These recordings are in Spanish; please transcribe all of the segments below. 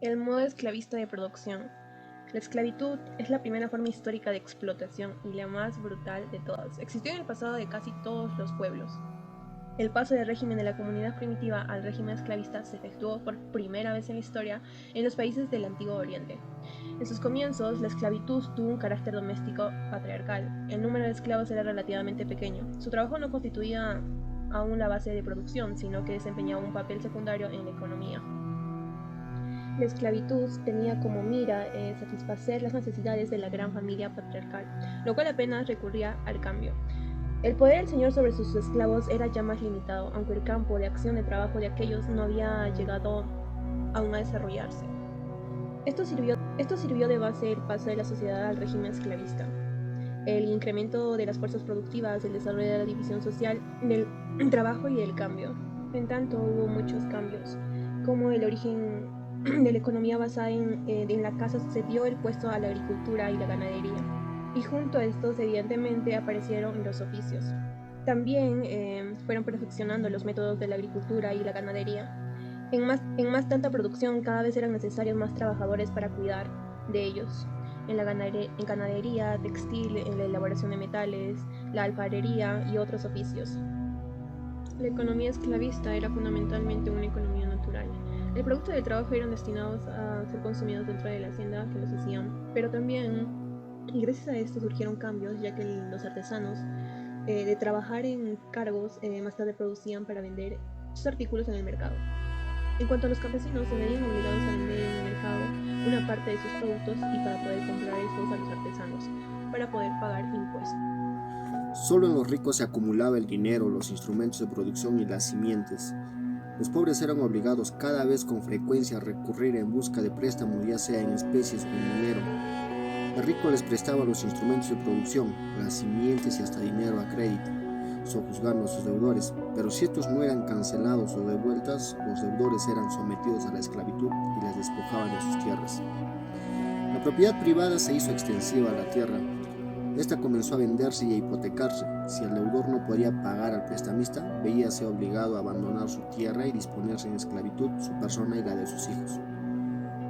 El modo esclavista de producción. La esclavitud es la primera forma histórica de explotación y la más brutal de todas. Existió en el pasado de casi todos los pueblos. El paso del régimen de la comunidad primitiva al régimen esclavista se efectuó por primera vez en la historia en los países del Antiguo Oriente. En sus comienzos, la esclavitud tuvo un carácter doméstico patriarcal. El número de esclavos era relativamente pequeño. Su trabajo no constituía aún la base de producción, sino que desempeñaba un papel secundario en la economía. La esclavitud tenía como mira satisfacer las necesidades de la gran familia patriarcal, lo cual apenas recurría al cambio. El poder del señor sobre sus esclavos era ya más limitado, aunque el campo de acción de trabajo de aquellos no había llegado aún a desarrollarse. Esto sirvió de base el paso de la sociedad al régimen esclavista. El incremento de las fuerzas productivas, el desarrollo de la división social, del trabajo y del cambio. En tanto, hubo muchos cambios, como el origen de la economía basada en la caza sucedió el puesto a la agricultura y la ganadería. Y junto a estos, evidentemente, aparecieron los oficios. También fueron perfeccionando los métodos de la agricultura y la ganadería. En más tanta producción, cada vez eran necesarios más trabajadores para cuidar de ellos. En ganadería, textil, en la elaboración de metales, la alfarería y otros oficios. La economía esclavista era fundamentalmente una economía natural. El producto del trabajo eran destinados a ser consumidos dentro de la hacienda que los hacían, pero también, y gracias a esto surgieron cambios, ya que los artesanos de trabajar en cargos más tarde producían para vender sus artículos en el mercado. En cuanto a los campesinos, se veían obligados a vender en el mercado una parte de sus productos y para poder comprar estos a los artesanos, para poder pagar impuestos. Solo en los ricos se acumulaba el dinero, los instrumentos de producción y las simientes. Los pobres eran obligados cada vez con frecuencia a recurrir en busca de préstamos, ya sea en especies o en dinero. El rico les prestaba los instrumentos de producción, las simientes y hasta dinero a crédito, sojuzgando a sus deudores, pero si estos no eran cancelados o devueltas, los deudores eran sometidos a la esclavitud y les despojaban de sus tierras. La propiedad privada se hizo extensiva a la tierra. Esta comenzó a venderse y a hipotecarse. Si el deudor no podía pagar al prestamista, veíase obligado a abandonar su tierra y disponerse en esclavitud su persona y la de sus hijos.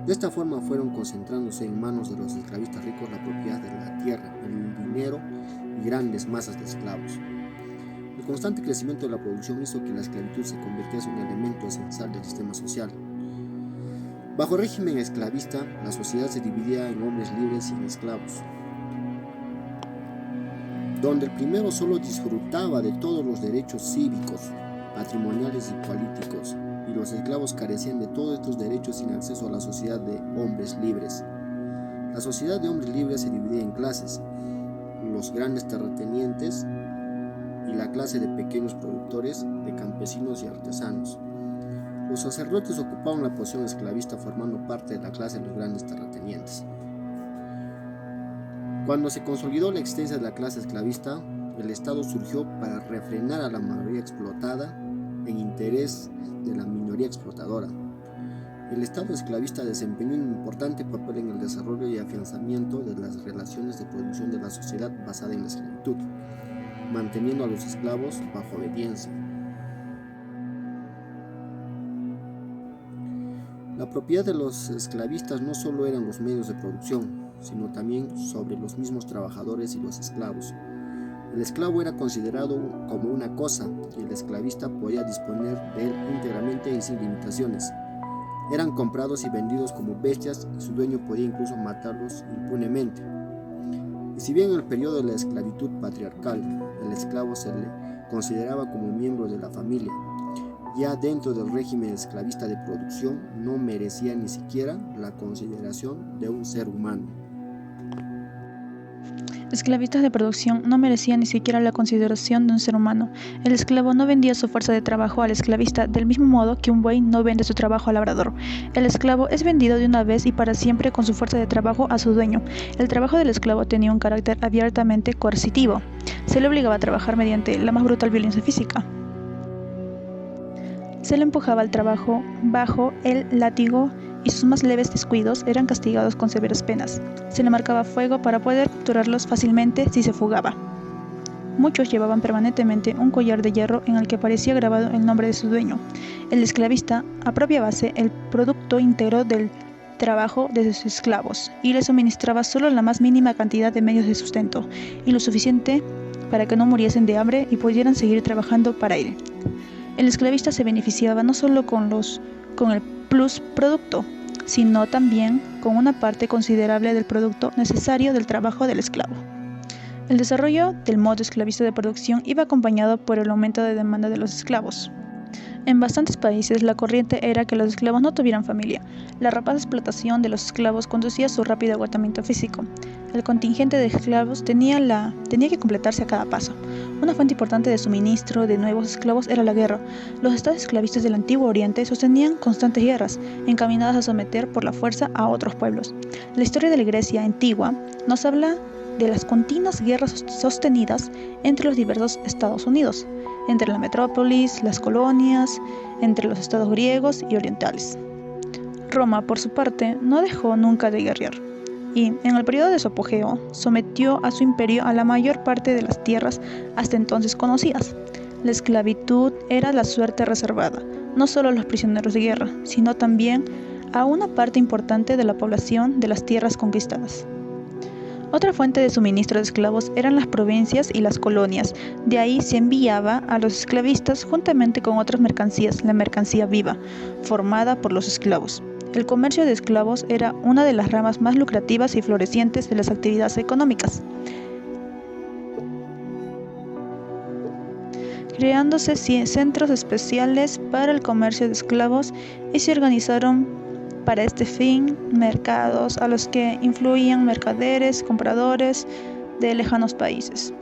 De esta forma fueron concentrándose en manos de los esclavistas ricos la propiedad de la tierra, el dinero y grandes masas de esclavos. El constante crecimiento de la producción hizo que la esclavitud se convirtiese en un elemento esencial del sistema social. Bajo el régimen esclavista, la sociedad se dividía en hombres libres y en esclavos, donde el primero solo disfrutaba de todos los derechos cívicos, patrimoniales y políticos, y los esclavos carecían de todos estos derechos sin acceso a la sociedad de hombres libres. La sociedad de hombres libres se dividía en clases: los grandes terratenientes y la clase de pequeños productores, de campesinos y artesanos. Los sacerdotes ocupaban la posición esclavista formando parte de la clase de los grandes terratenientes. Cuando se consolidó la existencia de la clase esclavista, el Estado surgió para refrenar a la mayoría explotada en interés de la minoría explotadora. El Estado esclavista desempeñó un importante papel en el desarrollo y afianzamiento de las relaciones de producción de la sociedad basada en la esclavitud, manteniendo a los esclavos bajo obediencia. La propiedad de los esclavistas no solo eran los medios de producción, sino también sobre los mismos trabajadores y los esclavos. El esclavo era considerado como una cosa y el esclavista podía disponer de él íntegramente y sin limitaciones. Eran comprados y vendidos como bestias y su dueño podía incluso matarlos impunemente. Y si bien en el periodo de la esclavitud patriarcal, el esclavo se le consideraba como miembro de la familia, ya dentro del régimen esclavista de producción no merecía ni siquiera la consideración de un ser humano. Esclavistas de producción no merecían ni siquiera la consideración de un ser humano. El esclavo no vendía su fuerza de trabajo al esclavista del mismo modo que un buey no vende su trabajo al labrador. El esclavo es vendido de una vez y para siempre con su fuerza de trabajo a su dueño. El trabajo del esclavo tenía un carácter abiertamente coercitivo. Se le obligaba a trabajar mediante la más brutal violencia física. Se le empujaba al trabajo bajo el látigo y sus más leves descuidos eran castigados con severas penas. Se le marcaba fuego para poder capturarlos fácilmente si se fugaba. Muchos llevaban permanentemente un collar de hierro en el que aparecía grabado el nombre de su dueño. El esclavista apropiábase el producto íntegro del trabajo de sus esclavos y les suministraba solo la más mínima cantidad de medios de sustento y lo suficiente para que no muriesen de hambre y pudieran seguir trabajando para él. El esclavista se beneficiaba no solo con el plus producto, sino también con una parte considerable del producto necesario del trabajo del esclavo. El desarrollo del modo esclavista de producción iba acompañado por el aumento de demanda de los esclavos. En bastantes países la corriente era que los esclavos no tuvieran familia. La rapaz explotación de los esclavos conducía a su rápido agotamiento físico. El contingente de esclavos tenía que completarse a cada paso. Una fuente importante de suministro de nuevos esclavos era la guerra. Los estados esclavistas del Antiguo Oriente sostenían constantes guerras, encaminadas a someter por la fuerza a otros pueblos. La historia de la Grecia antigua nos habla de las continuas guerras sostenidas entre los diversos Estados Unidos, entre la metrópolis, las colonias, entre los estados griegos y orientales. Roma, por su parte, no dejó nunca de guerrear, y, en el periodo de su apogeo, sometió a su imperio a la mayor parte de las tierras hasta entonces conocidas. La esclavitud era la suerte reservada, no solo a los prisioneros de guerra, sino también a una parte importante de la población de las tierras conquistadas. Otra fuente de suministro de esclavos eran las provincias y las colonias. De ahí se enviaba a los esclavistas juntamente con otras mercancías, la mercancía viva, formada por los esclavos. El comercio de esclavos era una de las ramas más lucrativas y florecientes de las actividades económicas, creándose centros especiales para el comercio de esclavos y se organizaron para este fin mercados a los que influían mercaderes, compradores de lejanos países.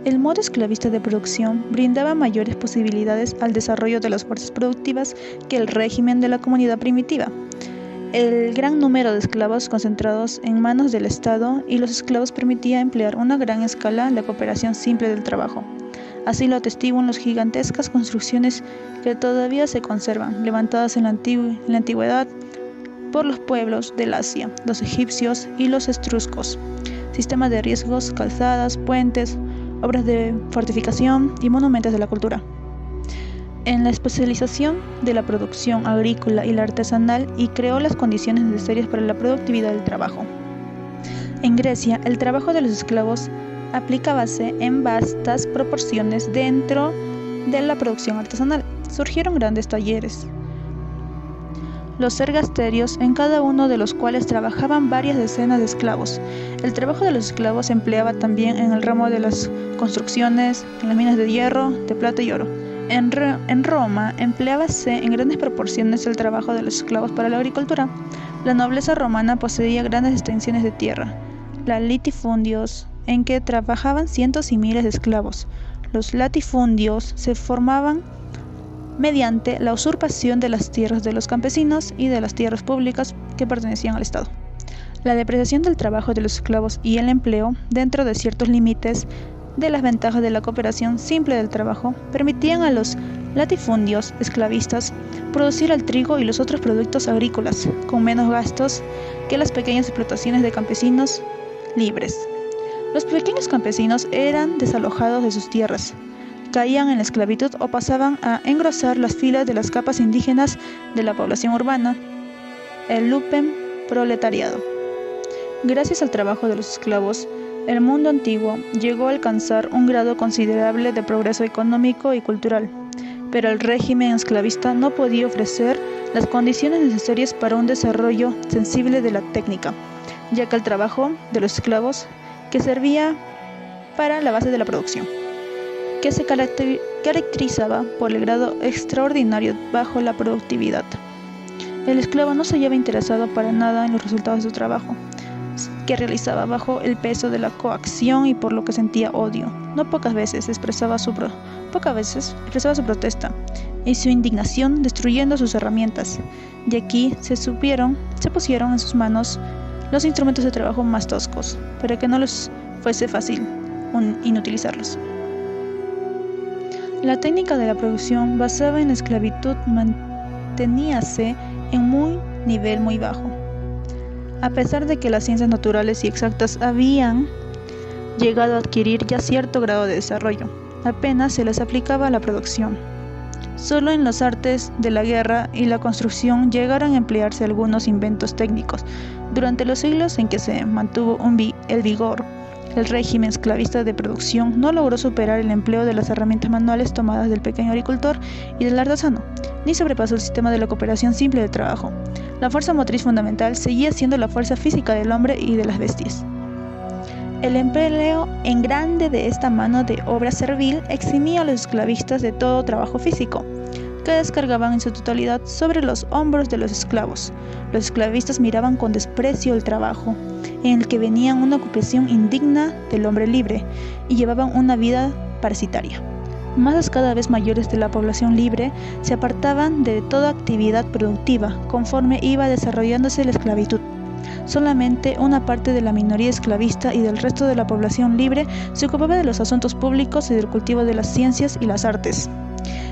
El modo esclavista de producción brindaba mayores posibilidades al desarrollo de las fuerzas productivas que el régimen de la comunidad primitiva. El gran número de esclavos concentrados en manos del Estado y los esclavos permitía emplear a una gran escala la cooperación simple del trabajo. Así lo atestiguan las gigantescas construcciones que todavía se conservan, levantadas en la antigüedad por los pueblos del Asia, los egipcios y los etruscos. Sistemas de riesgos, calzadas, puentes, obras de fortificación y monumentos de la cultura. En la especialización de la producción agrícola y la artesanal y creó las condiciones necesarias para la productividad del trabajo. En Grecia, el trabajo de los esclavos aplicábase en vastas proporciones dentro de la producción artesanal. Surgieron grandes talleres, los ergasterios, en cada uno de los cuales trabajaban varias decenas de esclavos. El trabajo de los esclavos se empleaba también en el ramo de las construcciones, en las minas de hierro, de plata y oro. En Roma empleábase en grandes proporciones el trabajo de los esclavos para la agricultura. La nobleza romana poseía grandes extensiones de tierra, los latifundios, en que trabajaban cientos y miles de esclavos. Los latifundios se formaban mediante la usurpación de las tierras de los campesinos y de las tierras públicas que pertenecían al Estado. La depreciación del trabajo de los esclavos y el empleo, dentro de ciertos límites de las ventajas de la cooperación simple del trabajo, permitían a los latifundios esclavistas producir el trigo y los otros productos agrícolas con menos gastos que las pequeñas explotaciones de campesinos libres. Los pequeños campesinos eran desalojados de sus tierras, caían en la esclavitud o pasaban a engrosar las filas de las capas indígenas de la población urbana, el lupen proletariado. Gracias al trabajo de los esclavos, el mundo antiguo llegó a alcanzar un grado considerable de progreso económico y cultural, pero el régimen esclavista no podía ofrecer las condiciones necesarias para un desarrollo sensible de la técnica, ya que el trabajo de los esclavos que servía para la base de la producción, que se caracterizaba por el grado extraordinario bajo la productividad. El esclavo no se hallaba interesado para nada en los resultados de su trabajo, que realizaba bajo el peso de la coacción y por lo que sentía odio. Pocas veces expresaba su protesta y su indignación destruyendo sus herramientas, y aquí se pusieron en sus manos los instrumentos de trabajo más toscos, para que no les fuese fácil inutilizarlos. La técnica de la producción basada en la esclavitud manteníase en un nivel muy bajo. A pesar de que las ciencias naturales y exactas habían llegado a adquirir ya cierto grado de desarrollo, apenas se les aplicaba a la producción. Solo en las artes de la guerra y la construcción llegaron a emplearse algunos inventos técnicos. Durante los siglos en que se mantuvo el vigor, el régimen esclavista de producción no logró superar el empleo de las herramientas manuales tomadas del pequeño agricultor y del artesano, ni sobrepasó el sistema de la cooperación simple de trabajo. La fuerza motriz fundamental seguía siendo la fuerza física del hombre y de las bestias. El empleo en grande de esta mano de obra servil eximía a los esclavistas de todo trabajo físico, que descargaban en su totalidad sobre los hombros de los esclavos. Los esclavistas miraban con desprecio el trabajo, en el que venían una ocupación indigna del hombre libre, y llevaban una vida parasitaria. Masas cada vez mayores de la población libre se apartaban de toda actividad productiva conforme iba desarrollándose la esclavitud. Solamente una parte de la minoría esclavista y del resto de la población libre se ocupaba de los asuntos públicos y del cultivo de las ciencias y las artes.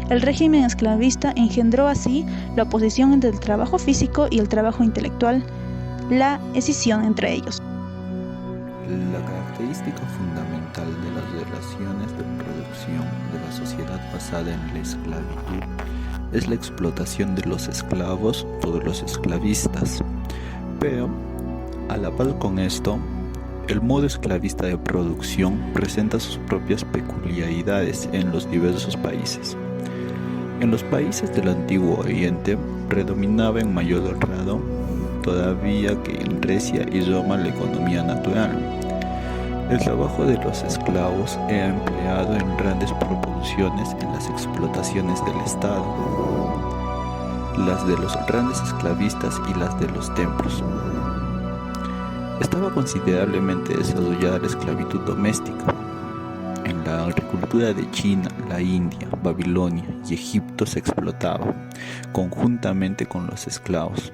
El régimen esclavista engendró así la oposición entre el trabajo físico y el trabajo intelectual, la escisión entre ellos. La característica fundamental de las relaciones de producción de la sociedad basada en la esclavitud es la explotación de los esclavos o de los esclavistas. Pero, a la par con esto, el modo esclavista de producción presenta sus propias peculiaridades en los diversos países. En los países del Antiguo Oriente predominaba en mayor grado todavía que en Grecia y Roma la economía natural. El trabajo de los esclavos era empleado en grandes proporciones en las explotaciones del Estado, las de los grandes esclavistas y las de los templos. Estaba considerablemente desarrollada la esclavitud doméstica. En la agricultura de China, la India, Babilonia y Egipto se explotaba, conjuntamente con los esclavos,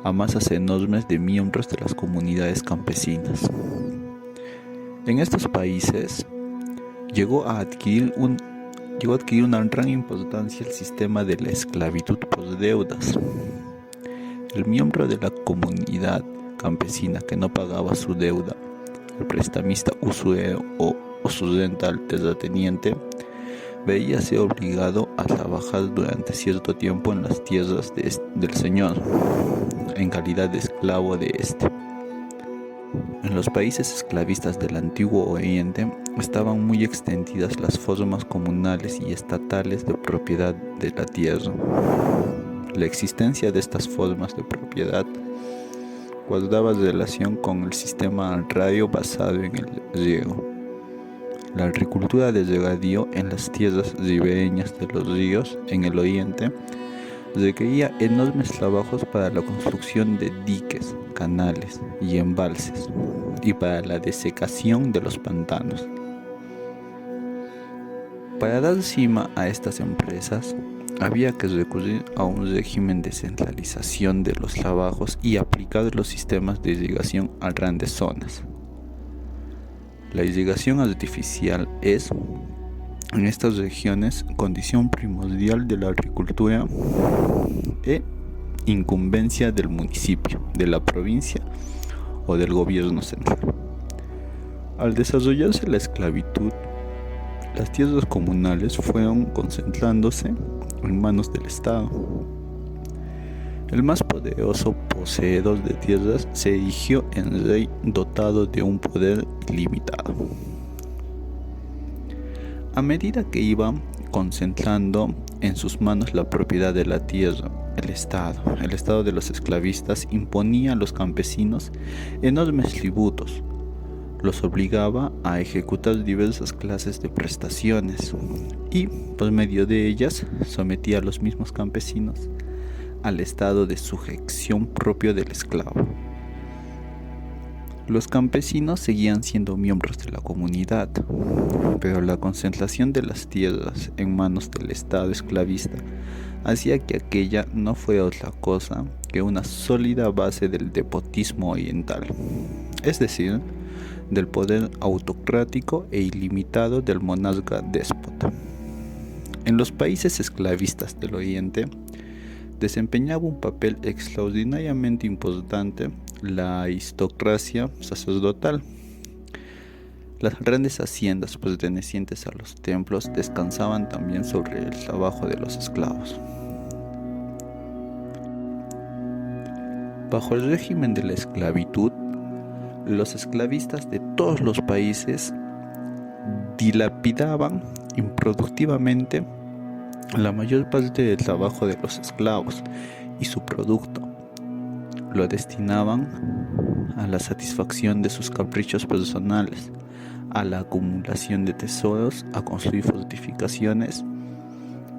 a masas enormes de miembros de las comunidades campesinas. En estos países llegó a adquirir una gran importancia el sistema de la esclavitud por deudas. El miembro de la comunidad campesina que no pagaba su deuda, el prestamista usurero o su renta al terrateniente, veíase obligado a trabajar durante cierto tiempo en las tierras del señor, en calidad de esclavo de éste. En los países esclavistas del Antiguo Oriente estaban muy extendidas las formas comunales y estatales de propiedad de la tierra. La existencia de estas formas de propiedad guardaba relación con el sistema agrario basado en el riego. La agricultura de regadío en las tierras ribereñas de los ríos en el oriente requería enormes trabajos para la construcción de diques, canales y embalses y para la desecación de los pantanos. Para dar cima a estas empresas había que recurrir a un régimen de centralización de los trabajos y aplicar los sistemas de irrigación a grandes zonas. La irrigación artificial es, en estas regiones, condición primordial de la agricultura e incumbencia del municipio, de la provincia o del gobierno central. Al desarrollarse la esclavitud, las tierras comunales fueron concentrándose en manos del Estado. El más poderoso poseedor de tierras se erigió en rey dotado de un poder ilimitado. A medida que iba concentrando en sus manos la propiedad de la tierra, el Estado de los esclavistas imponía a los campesinos enormes tributos, los obligaba a ejecutar diversas clases de prestaciones y, por medio de ellas, sometía a los mismos campesinos al estado de sujeción propio del esclavo. Los campesinos seguían siendo miembros de la comunidad, pero la concentración de las tierras en manos del Estado esclavista hacía que aquella no fuera otra cosa que una sólida base del despotismo oriental, es decir, del poder autocrático e ilimitado del monarca déspota. En los países esclavistas del Oriente desempeñaba un papel extraordinariamente importante la aristocracia sacerdotal. Las grandes haciendas pertenecientes a los templos descansaban también sobre el trabajo de los esclavos. Bajo el régimen de la esclavitud, los esclavistas de todos los países dilapidaban improductivamente la mayor parte del trabajo de los esclavos y su producto. Lo destinaban a la satisfacción de sus caprichos personales, a la acumulación de tesoros, a construir fortificaciones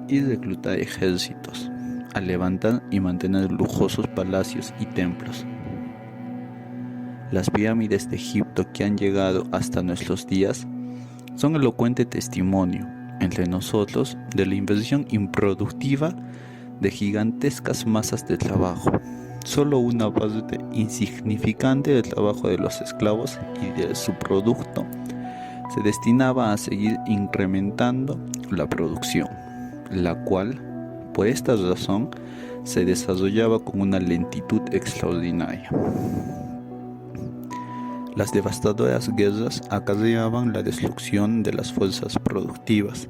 y reclutar ejércitos, a levantar y mantener lujosos palacios y templos. Las pirámides de Egipto que han llegado hasta nuestros días son elocuente testimonio entre nosotros de la inversión improductiva de gigantescas masas de trabajo. Solo una parte insignificante del trabajo de los esclavos y de su producto se destinaba a seguir incrementando la producción, la cual, por esta razón, se desarrollaba con una lentitud extraordinaria. Las devastadoras guerras acarreaban la destrucción de las fuerzas productivas,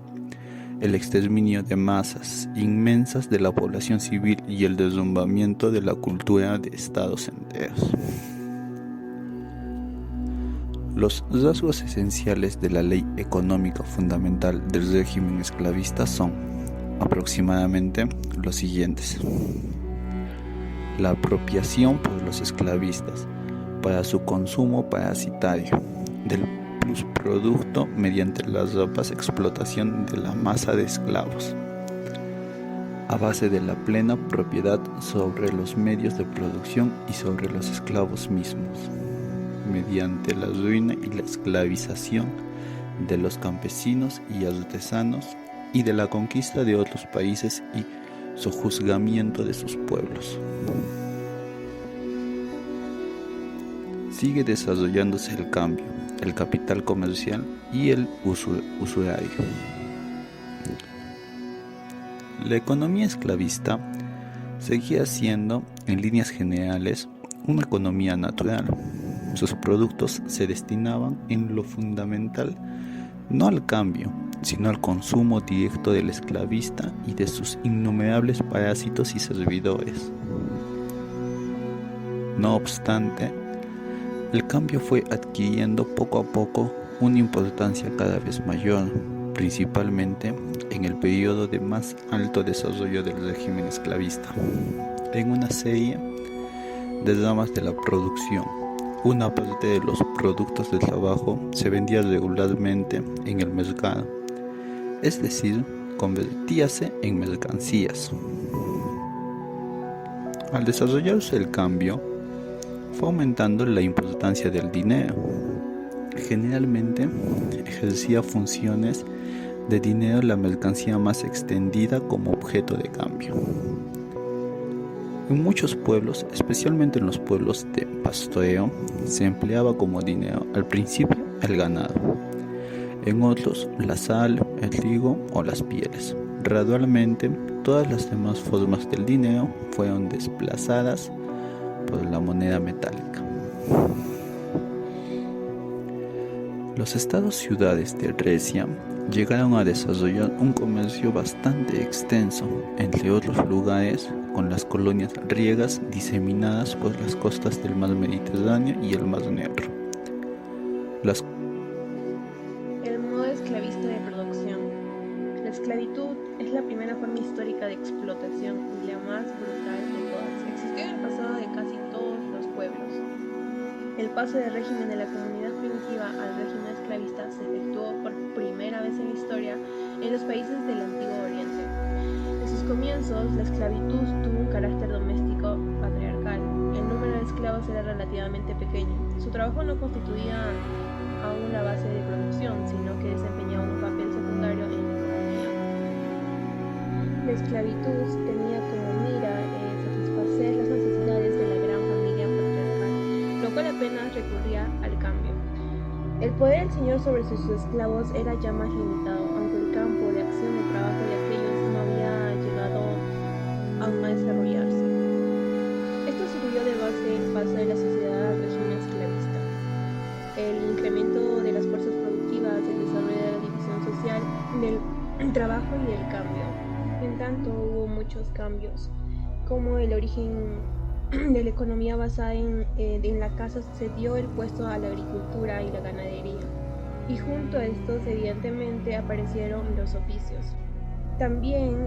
el exterminio de masas inmensas de la población civil y el derrumbamiento de la cultura de estados enteros. Los rasgos esenciales de la ley económica fundamental del régimen esclavista son aproximadamente los siguientes: la apropiación por los esclavistas para su consumo parasitario del plusproducto mediante la rapaz explotación de la masa de esclavos, a base de la plena propiedad sobre los medios de producción y sobre los esclavos mismos, mediante la ruina y la esclavización de los campesinos y artesanos y de la conquista de otros países y sojuzgamiento de sus pueblos. Sigue desarrollándose el cambio, el capital comercial y el usurario. La economía esclavista seguía siendo, en líneas generales, una economía natural. Sus productos se destinaban en lo fundamental no al cambio, sino al consumo directo del esclavista y de sus innumerables parásitos y servidores. No obstante, el cambio fue adquiriendo poco a poco una importancia cada vez mayor, principalmente en el periodo de más alto desarrollo del régimen esclavista. En una serie de ramas de la producción, una parte de los productos de trabajo se vendía regularmente en el mercado, es decir, convertíase en mercancías. Al desarrollarse el cambio, fue aumentando la importancia del dinero. Generalmente ejercía funciones de dinero la mercancía más extendida como objeto de cambio. En muchos pueblos, especialmente en los pueblos de pastoreo, se empleaba como dinero al principio el ganado, en otros la sal, el trigo o las pieles. Gradualmente, todas las demás formas del dinero fueron desplazadas por la moneda metálica. Los estados-ciudades de Grecia llegaron a desarrollar un comercio bastante extenso, entre otros lugares, con las colonias griegas diseminadas por las costas del mar Mediterráneo y el mar Negro. El modo esclavista de producción. La esclavitud es la primera forma histórica de explotación y la más brutal de todas. Existió en el pasado de casi todos los pueblos. El paso del régimen de la comunidad primitiva al régimen esclavista se efectuó por primera vez en la historia en los países del Antiguo Oriente. En sus comienzos, la esclavitud tuvo un carácter doméstico patriarcal. El número de esclavos era relativamente pequeño. Su trabajo no constituía aún la base de producción, sino que desempeñaba un papel secundario en la economía. La esclavitud tenía como mira satisfacer las necesidades de la gran familia patriarcal, lo cual apenas recurría al cambio. El poder del señor sobre sus esclavos era ya más limitado, aunque el campo de acción y trabajo de aquellos no había llegado aún a desarrollarse. Esto sirvió de base el paso de la sociedad al régimen esclavista. El incremento de las fuerzas productivas tras el desarrollo de la división social del trabajo y del cambio. En tanto, hubo muchos cambios, como el origen de la economía basada en la caza cedió el puesto a la agricultura y la ganadería, y junto a estos evidentemente aparecieron los oficios. También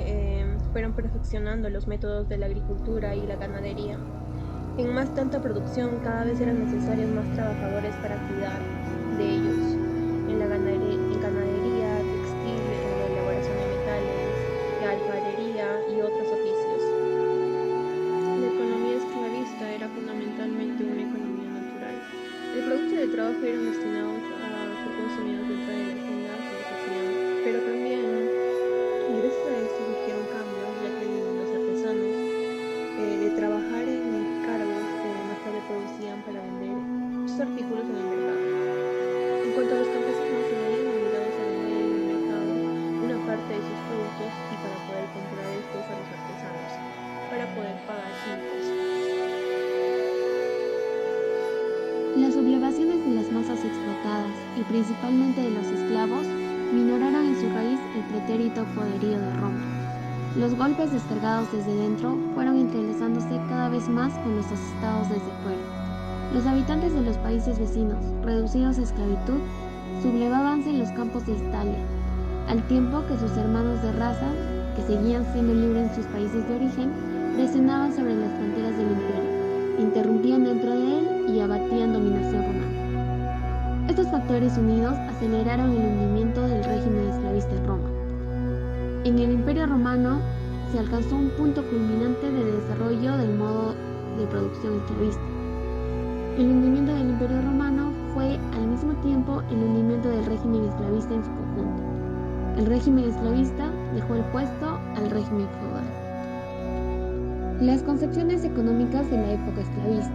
fueron perfeccionando los métodos de la agricultura y la ganadería. En más tanta producción cada vez eran necesarios más trabajadores para cuidar de ellos, en ganadería, textil, en la elaboración de metales, la alfarería y otros oficios. La economía esclavista era fundamentalmente una economía natural. El producto de trabajo eran destinados a ser consumidos dentro de la actividad que hacían, pero también, y gracias a esto surgieron cambios, ya que los artesanos de trabajar en cargos más tarde producían para vender sus artículos en el mercado. En cuanto a los campesinos, se veían obligados a vender en el mercado una parte de sus productos y para poder comprar estos a los artesanos, para poder pagar impuestos. Las sublevaciones de las masas explotadas, y principalmente de los esclavos, minoraron en su raíz el pretérito poderío de Roma. Los golpes descargados desde dentro fueron entrelazándose cada vez más con los asestados desde fuera. Los habitantes de los países vecinos, reducidos a esclavitud, sublevábanse en los campos de Italia, al tiempo que sus hermanos de raza, que seguían siendo libres en sus países de origen, presionaban sobre las fronteras del imperio, interrumpían dentro de él y abatían dominación romana. Estos factores unidos aceleraron el hundimiento del régimen esclavista en Roma. En el Imperio Romano se alcanzó un punto culminante de desarrollo del modo de producción esclavista. El hundimiento del Imperio Romano fue al mismo tiempo el hundimiento del régimen esclavista en su conjunto. El régimen esclavista dejó el puesto al régimen feudal. Las concepciones económicas de la época esclavista.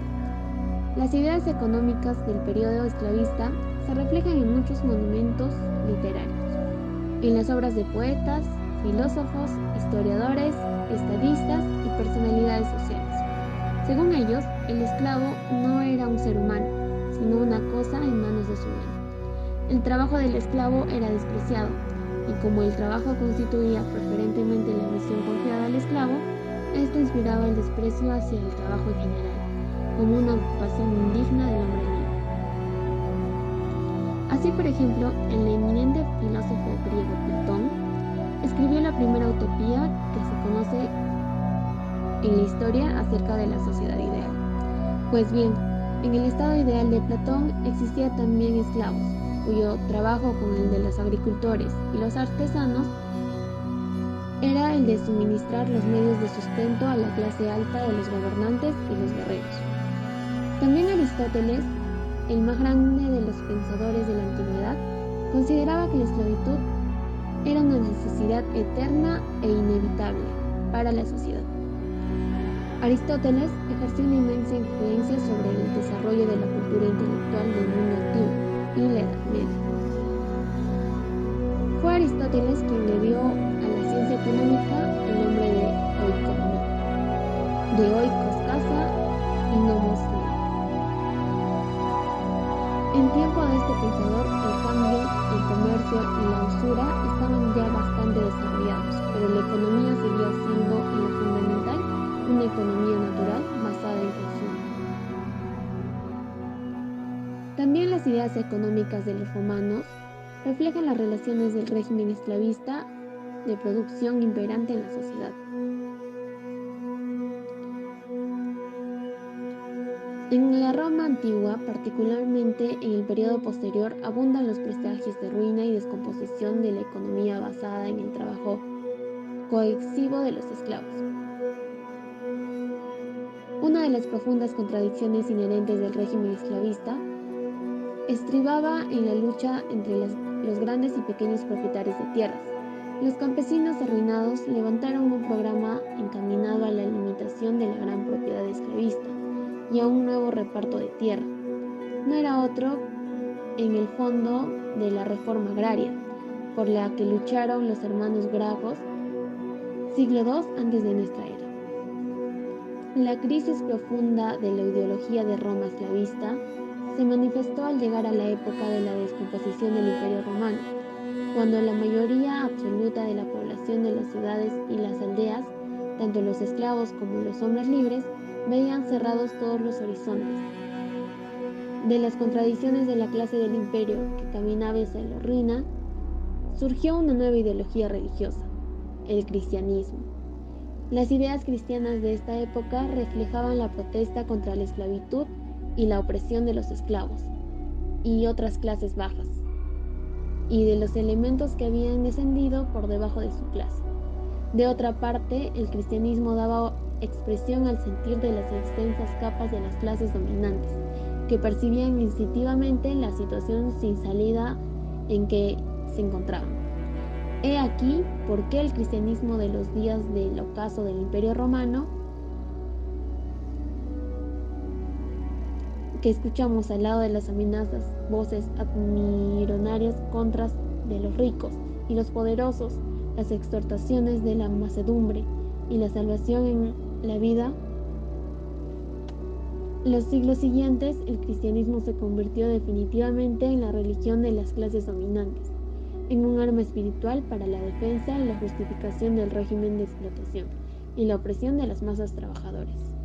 Las ideas económicas del periodo esclavista se reflejan en muchos monumentos literarios, en las obras de poetas, filósofos, historiadores, estadistas y personalidades sociales. Según ellos, el esclavo no era un ser humano, sino una cosa en manos de su amo. El trabajo del esclavo era despreciado, y como el trabajo constituía preferentemente la misión confiada al esclavo, esto inspiraba el desprecio hacia el trabajo en general, como una ocupación indigna del hombre libre. Así, por ejemplo, el eminente filósofo griego Platón escribió la primera utopía que se conoce en la historia acerca de la sociedad ideal. Pues bien, en el estado ideal de Platón existía también esclavos, cuyo trabajo, con el de los agricultores y los artesanos, era el de suministrar los medios de sustento a la clase alta de los gobernantes y los guerreros. También Aristóteles, el más grande de los pensadores de la antigüedad, consideraba que la esclavitud era una necesidad eterna e inevitable para la sociedad. Aristóteles ejerció una inmensa influencia sobre el desarrollo de la cultura intelectual del mundo antiguo y la Edad Media. Fue Aristóteles quien le dio a la ciencia económica el nombre de oikonomía, de oikos casa y nomos ley. En tiempo de este pensador, el cambio, el comercio y la usura estaban ya bastante desarrollados, pero la economía seguía siendo en lo fundamental una economía natural basada en consumo. También las ideas económicas de los romanos reflejan las relaciones del régimen esclavista de producción imperante en la sociedad. En la Roma antigua, particularmente en el periodo posterior, abundan los presagios de ruina y descomposición de la economía basada en el trabajo coercivo de los esclavos. Una de las profundas contradicciones inherentes del régimen esclavista estribaba en la lucha entre los grandes y pequeños propietarios de tierras. Los campesinos arruinados levantaron un programa encaminado a la limitación de la gran propiedad esclavista y a un nuevo reparto de tierra. No era otro en el fondo de la reforma agraria, por la que lucharon los hermanos Gracos, siglo II antes de nuestra era. La crisis profunda de la ideología de Roma esclavista se manifestó al llegar a la época de la descomposición del Imperio Romano, cuando la mayoría absoluta de la población de las ciudades y las aldeas, tanto los esclavos como los hombres libres, veían cerrados todos los horizontes. De las contradicciones de la clase del imperio que caminaba hacia la ruina, surgió una nueva ideología religiosa, el cristianismo. Las ideas cristianas de esta época reflejaban la protesta contra la esclavitud y la opresión de los esclavos y otras clases bajas, y de los elementos que habían descendido por debajo de su clase. De otra parte, el cristianismo daba expresión al sentir de las extensas capas de las clases dominantes, que percibían instintivamente la situación sin salida en que se encontraban. He aquí por qué el cristianismo de los días del ocaso del Imperio Romano, que escuchamos al lado de las amenazas, voces admironarias contra de los ricos y los poderosos, las exhortaciones de la mansedumbre y la salvación en la vida. Los siglos siguientes, el cristianismo se convirtió definitivamente en la religión de las clases dominantes, en un arma espiritual para la defensa y la justificación del régimen de explotación y la opresión de las masas trabajadoras.